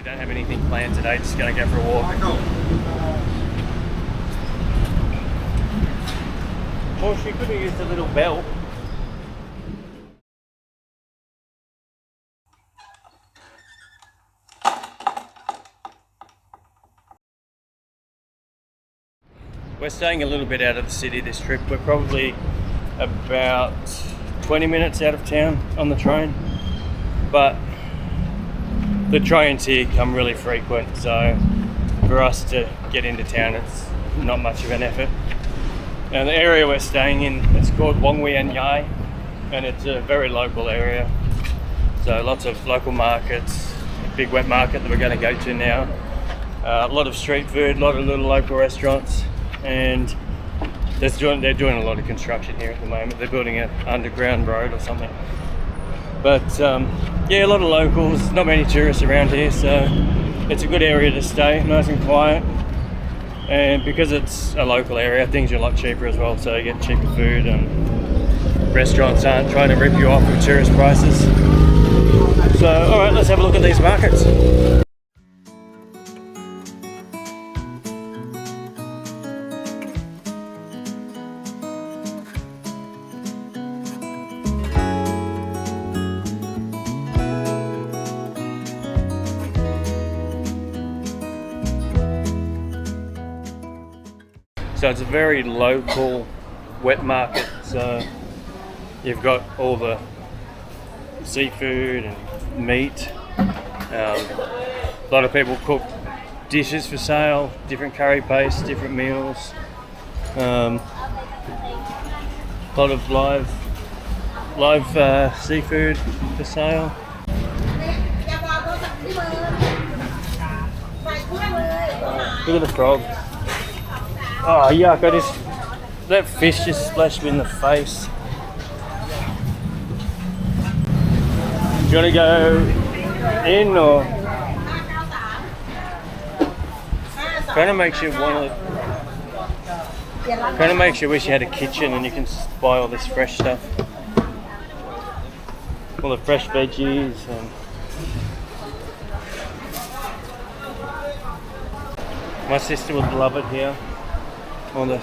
We don't have anything planned today, just going to go for a walk. Well, she could have used a little bell. We're staying a little bit out of the city this trip. We're probably about 20 minutes out of town on the train, but the trains here come really frequent, so for us to get into town it's not much of an effort. Now the area we're staying in, it's called Wongwian Yai, and it's a very local area, so lots of local markets, a big wet market that we're going to go to now, a lot of street food, a lot of little local restaurants, and they're doing a lot of construction here at the moment. They're building an underground road or something. But yeah, a lot of locals, not many tourists around here, so it's a good area to stay, nice and quiet. And because it's a local area, things are a lot cheaper as well, so you get cheaper food and restaurants aren't trying to rip you off with tourist prices. So, alright, let's have a look at these markets. So it's a very local wet market, so you've got all the seafood and meat. A lot of people cook dishes for sale, different curry pastes, different meals. A lot of live seafood for sale. Look at the frog. Oh yuck, that fish just splashed me in the face. Do you want to go in, or kind of makes you wish you had a kitchen and you can buy all this fresh stuff, all the fresh veggies. And my sister would love it here. All the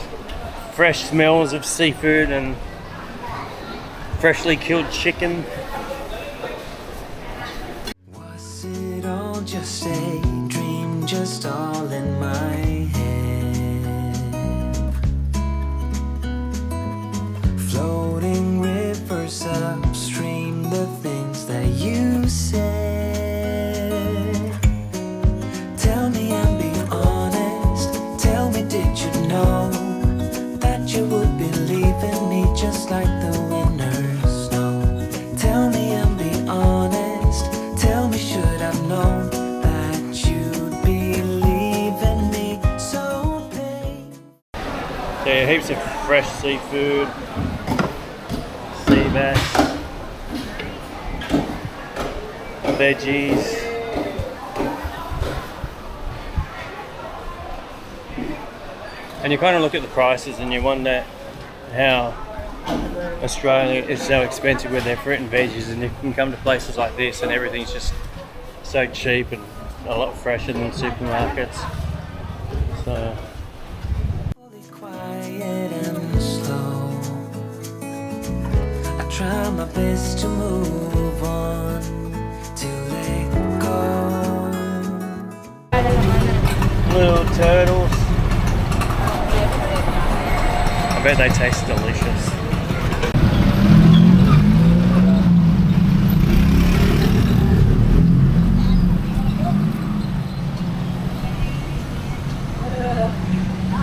fresh smells of seafood and freshly killed chicken. Was it all just a dream, just all in my head? Floating rivers upstream, the things that you said. Tell me and be honest, tell me, did you know that you would be leaving me just like the winners know? Tell me and be honest, tell me, should I've known that you'd be leaving me so pain? So yeah, heaps of fresh seafood, sea bass, veggies. And you kind of look at the prices and you wonder how Australia is so expensive with their fruit and veggies, and you can come to places like this and everything's just so cheap and a lot fresher than supermarkets. So Quiet and slow, I try my best to move on, to let go. little turtles. I bet they taste delicious.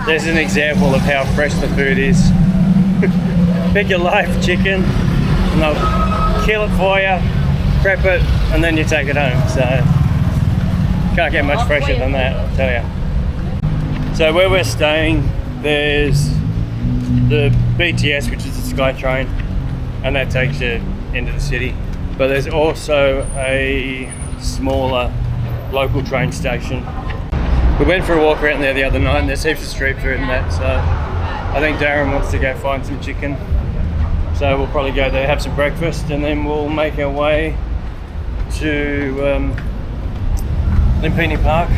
There's an example of how fresh the food is. Pick your live chicken and they'll kill it for you, prep it, and then you take it home. So can't get much fresher than that, I'll tell you. So where we're staying, there's the BTS, which is the Skytrain, and that takes you into the city. But there's also a smaller local train station. We went for a walk around there the other night and there's heaps of street food and that, so I think Darren wants to go find some chicken. So we'll probably go there, have some breakfast, and then we'll make our way to Lumphini Park.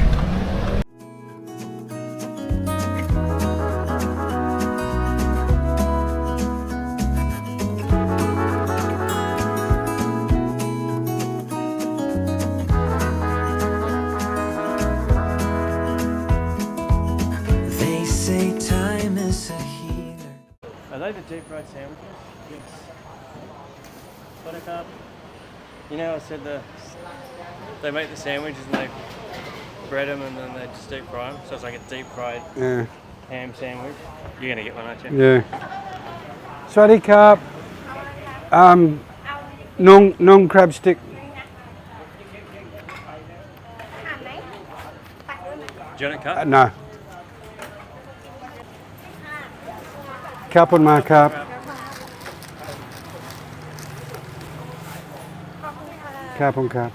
They say time is a healer. Are they the deep fried sandwiches? Yes. Buttercup. You know, I said they make the sandwiches and they bread them and then they just deep fry them. So it's like a deep fried ham sandwich. You're gonna get one, aren't you? Yeah. Swaddy carp. Non crab stick. Do you want it cut? No. Carp on my carp. Carp on carp.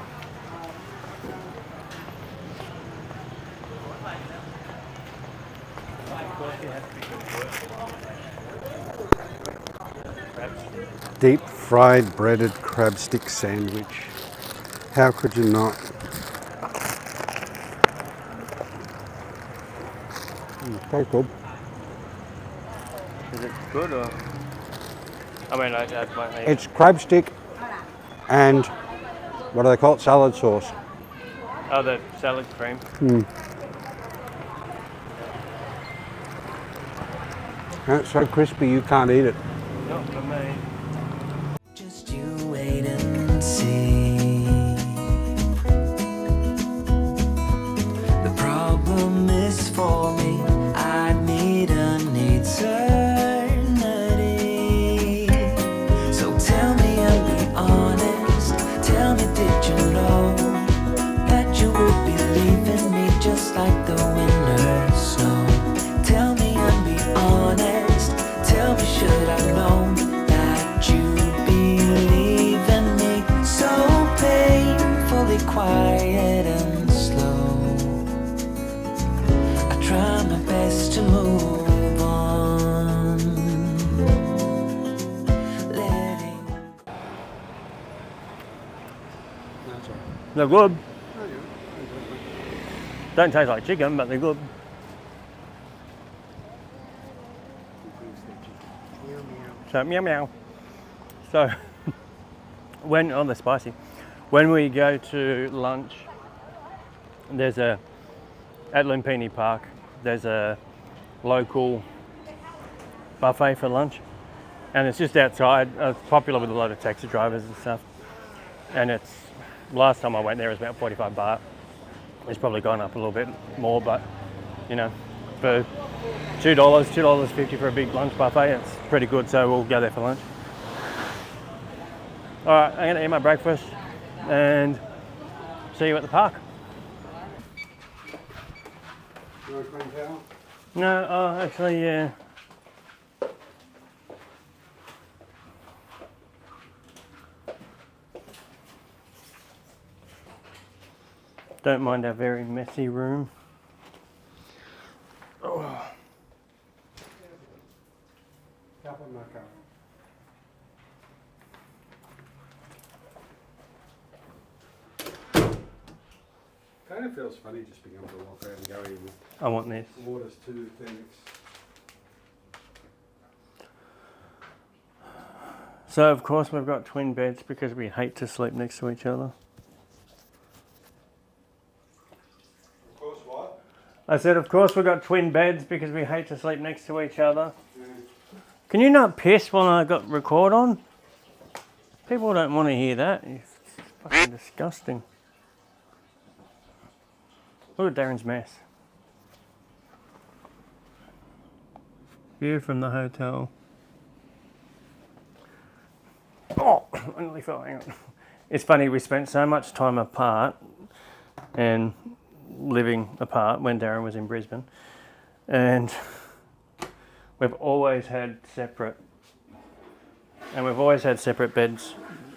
Deep fried breaded crab stick sandwich. How could you not? Very good. Is it good or? I mean, I might eat. It's crab stick and what do they call it? Salad sauce. Oh, the salad cream. It's so crispy you can't eat it. Not for me. Just you wait and see. The problem is for me. I need an eternity. So tell me and be honest. Tell me, did you know that you would be leaving me just like the winter snow? Tell me and be honest. Tell me, should I know that you'd be leaving me so painfully quiet and slow? I try my best to move on, letting. They're good. Don't taste like chicken, but they're good. So meow meow. So they're spicy. When we go to lunch, there's at Lumphini Park, there's a local buffet for lunch, and it's just outside. It's popular with a lot of taxi drivers and stuff. And it's last time I went there it was about 45 baht. It's probably gone up a little bit more, but you know, for $2.50 for a big lunch buffet, it's pretty good. So we'll go there for lunch. All right, I'm gonna eat my breakfast and see you at the park. You want a clean towel? No, actually, yeah. Don't mind our very messy room. Oh. Carp on my carp. Kind of feels funny just being able to walk out and go in. I want this. Water's too thin. So of course we've got twin beds because we hate to sleep next to each other. Of course, what? I said of course we've got twin beds because we hate to sleep next to each other. Yeah. Can you not piss while I got record on? People don't want to hear that. It's fucking disgusting. Look at Darren's mess. View from the hotel. Oh, I nearly fell. Hang on. It's funny, we spent so much time apart and living apart when Darren was in Brisbane, and we've always had separate beds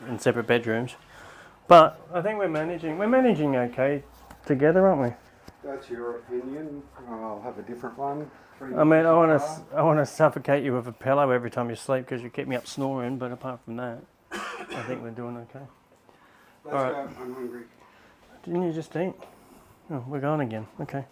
and separate bedrooms. But I think we're managing okay together, aren't we? That's your opinion. I'll have a different one. I mean, I want to suffocate you with a pillow every time you sleep because you keep me up snoring. But apart from that, I think we're doing okay. Let's All right. go. I'm hungry. Didn't you just eat? Oh, we're going again. Okay.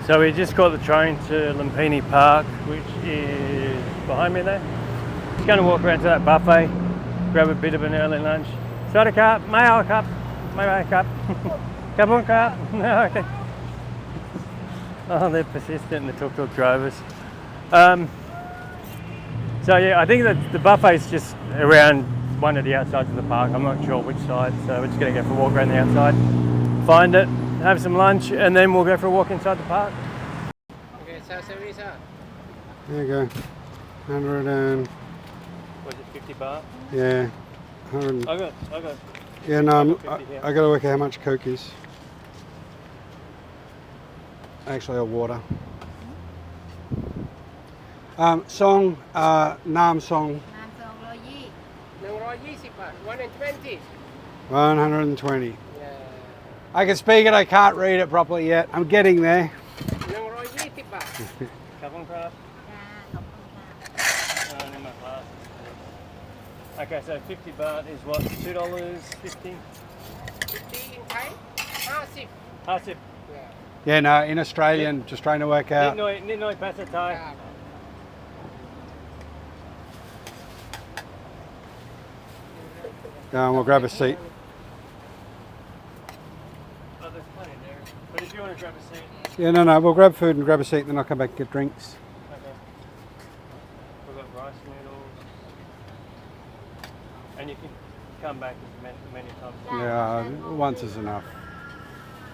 So we just got the train to Lumphini Park, which is behind me there. Just going to walk around to that buffet, grab a bit of an early lunch. Soda cup, mayo cup, mayo cup, kapun cup. No, okay. Oh, they're persistent, the tuk-tuk drivers. So yeah, I think that the buffet's just around one of the outsides of the park. I'm not sure which side, so we're just going to go for a walk around the outside, find it, have some lunch, and then we'll go for a walk inside the park. Okay, sir. There you go. 100 and Was it 50 baht? yeah, 100. I got. Yeah, no, got 50 here. I got to work out how much Coke is. Actually, a water. Song, Nam song, 120 บาท 120 120. yeah. I can speak it, I can't read it properly yet. I'm getting there. 120 บาท Kapun cup. In my class. Okay, so 50 baht is what? $2.50? 50 in Thai 50 Hasip. yeah. Yeah, no, in Australian, just trying to work out. Nitnoi pasa Thai. ครับ We'll grab a seat. Oh, there's plenty there. But if you want to grab a seat, Yeah, no, we'll grab food and grab a seat, then I'll come back and get drinks. okay. We've got rice noodles. And you can come back as many times as you want. Yeah, once is enough.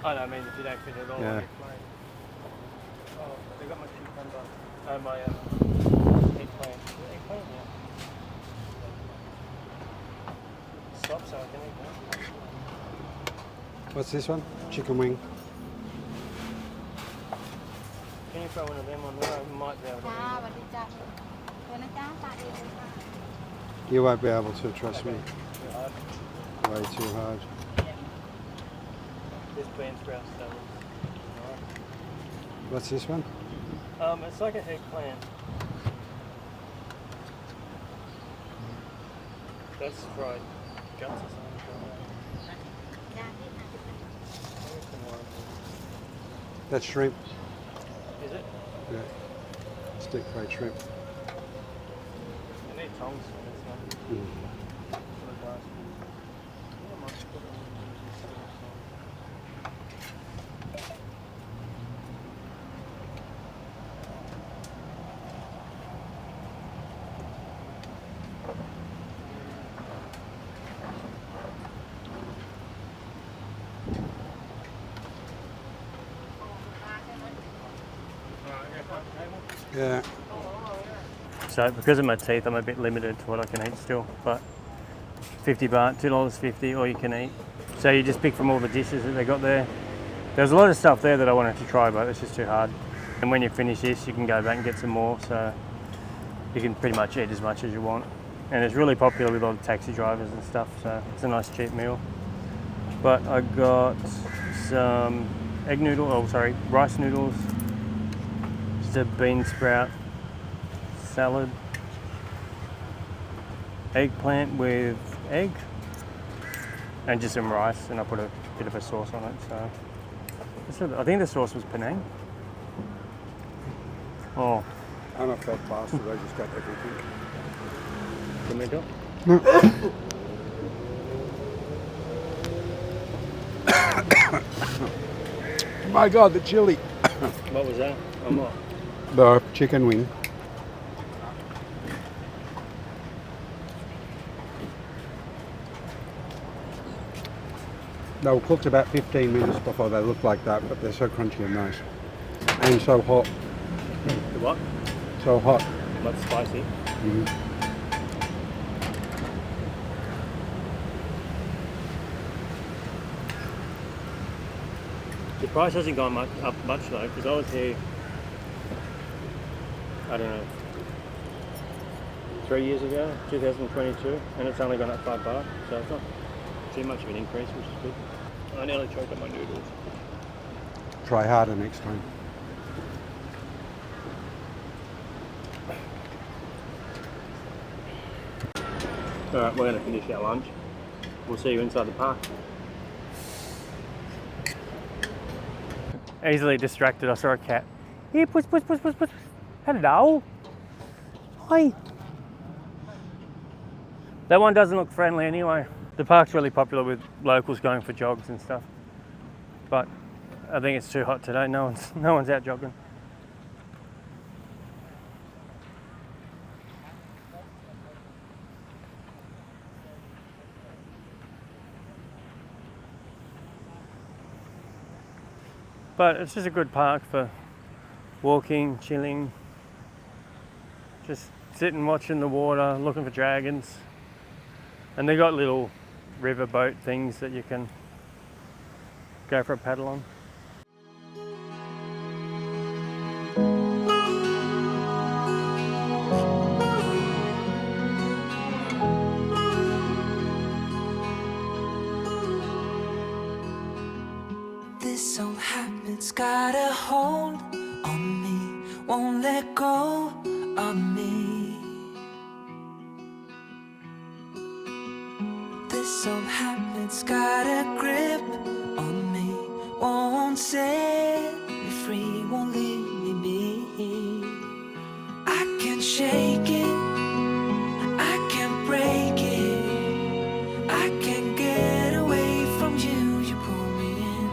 Oh no, I mean if you don't fit it all Yeah. on your plate. Oh, they got my cucumber. My eggplant. Eggplant, yeah. Stop so I can eat that. What's this one? Chicken wing. Can you throw one of them on there? I might be able to จ้า eat สวัสดีจ้าตัวนะจ้าปลาเองค่ะ You won't be able to, trust me. it. Too hard. Way too hard. This bean sprout salad. Alright. What's this one? It's like an eggplant. That's fried guts or something. จ้าที่ไหน That's shrimp. Is it? Yeah. Stick fried shrimp. I need tongs for this one. Mm. For the glass. Yeah, I might put it on this sort of song. Yeah. So because of my teeth, I'm a bit limited to what I can eat still. But 50 baht, $2.50, all you can eat. So you just pick from all the dishes that they got there. There's a lot of stuff there that I wanted to try, but it's just too hard. And when you finish this, you can go back and get some more. So you can pretty much eat as much as you want. And it's really popular with all the taxi drivers and stuff. So it's a nice cheap meal. But I got some rice noodles. Just a bean sprout salad, eggplant with egg, and just some rice, and I put a bit of a sauce on it. So I think the sauce was Penang. Oh, I'm a fat bastard, I just got everything. tomato. My God, the chili. What was that? What? The chicken wing. They were cooked about 15 minutes before they look like that, but they're so crunchy and nice. And so hot. The what? So hot. What's spicy? Mhm. The price hasn't gone up much though, because I was here, I don't know, 3 years ago, 2022, and it's only gone up $5, so it's not too much of an increase, which is good. I nearly choked on my noodles. Try harder next time. Alright, we're going to finish our lunch. We'll see you inside the park. Easily distracted, I saw a cat. Here, puss. Hello. Hi. That one doesn't look friendly anyway. The park's really popular with locals going for jogs and stuff. But I think it's too hot today. No one's out jogging. But it's just a good park for walking, chilling, just sitting watching the water, looking for dragons. And they got little river boat things that you can go for a paddle on. This old habit's got a hold on me, won't let go of me. This old habit's got a grip on me, won't set me free, won't leave me be. I can shake it, I can break it, I can get away from you, you pull me in.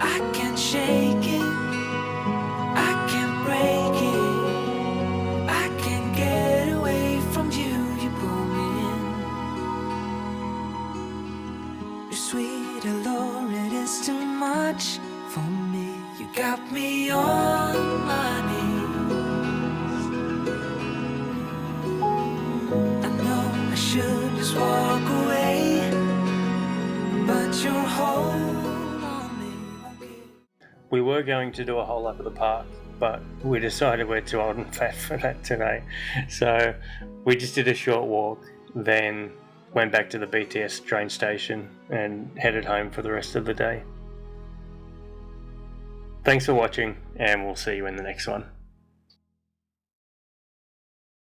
I can shake it, I can break it, I can get away from you, you pull me in. Your sweet allure, it is too much for me. You got me on my knees. I know I should just walk away, but your hold on me won't give. We were going to do a whole lap of the park, but we decided we're too old and fat for that today. So we just did a short walk, then went back to the BTS train station and headed home for the rest of the day. Thanks for watching, and we'll see you in the next one.